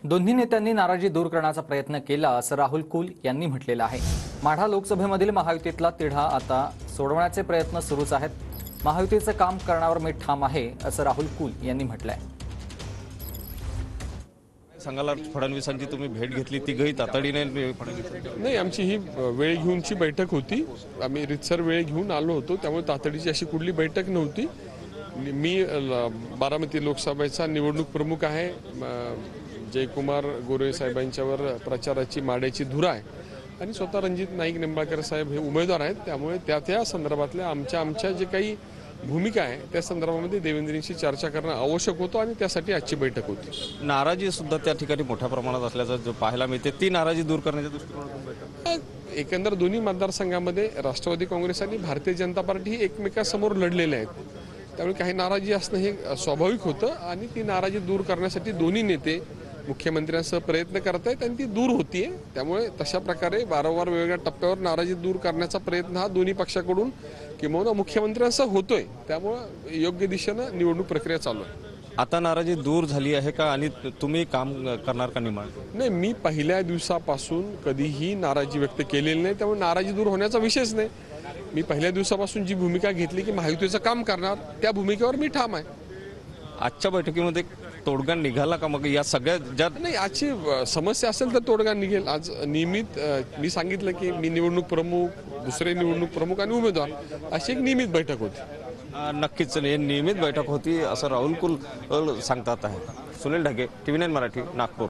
दोन्ही नेत्यांनी नाराजी दूर करण्याचा प्रयत्न केला असं राहुल कुल यांनी म्हटलेलं आहे। माढा लोकसभेमधील महायुतीतला तिढा आता सोडवण्याचे प्रयत्न सुरूच आहेत। महायुतीचं काम करण्यावर मी ठाम आहे असं राहुल कुल यांनी म्हटलंय। सांगायला फडणवीसांची तुम्ही भेट घेतली, तिघही तातडीने नाही, आमची ही वेळ घेऊनची बैठक होती। आम्ही रितसर वेळ घेऊन आलो होतो, त्यामुळे तातडीची अशी कुठली बैठक नव्हती। मी बारामती लोकसभेचा निवडणूक प्रमुख आहे। जयकुमार गोरे साहेबांच्यावर प्रचाराची माड्याची धुरा आहे आणि स्वतः रणजित नाईक निंबाळकर साहेब हे उमेदवार आहेत, त्यामुळे त्या संदर्भातल्या आमच्या जे काही भूमिका आहे त्या संदर्भामध्ये देवेंद्रजींशी चर्चा करणं आवश्यक होतं आणि त्यासाठी आजची बैठक होती। नाराजी सुद्धा त्या ठिकाणी मोठ्या प्रमाणात असल्याचं जो पाहायला मिळते, ती नाराजी दूर करण्याच्या दृष्टिकोनातून बैठक एकंदर दोन्ही मतदारसंघामध्ये राष्ट्रवादी काँग्रेस आणि भारतीय जनता पार्टी ही एकमेकांसमोर लढलेले आहेत, त्यामुळे काही नाराजी असणं हे स्वाभाविक होतं आणि ती नाराजी दूर करण्यासाठी दोन्ही नेते मुख्यमंत्र्यांसह प्रयत्न करत आहेत आणि ती दूर होतीये। त्यामुळे तशा प्रकारे वारंवार वेगवेगळ्या टप्प्यावर नाराजी दूर करण्याचा प्रयत्न हा दोन्ही पक्षाकडून किंवा मुख्यमंत्र्यांसह होतोय, त्यामुळे योग्य दिशेनं निवडणूक प्रक्रिया चालू आहे। आता नाराजी दूर झाली आहे का आणि तुम्ही काम करणार का निमाण? नाही, मी पहिल्या दिवसापासून कधीही नाराजी व्यक्त केलेली नाही, त्यामुळे नाराजी दूर होण्याचा विषयच नाही। मी पहिल्या दिवसापासून जी भूमिका घेतली की महायुतीचं काम करणार, त्या भूमिकेवर मी ठाम आहे। आजच्या बैठकीमध्ये तोडगा निघाला का? मग या सगळ्या ज्या नाही, आजची समस्या असेल तर तोडगा निघेल। आज नियमित मी सांगितलं की मी निवडणूक प्रमुख, दुसरे निवडणूक प्रमुख आणि उमेदवार अशी एक नियमित बैठक होती। नक्कीच नियमित बैठक होती असं राहुल कुल सांगतात आहे। सुनील ढगे, TV9 मराठी, नागपूर।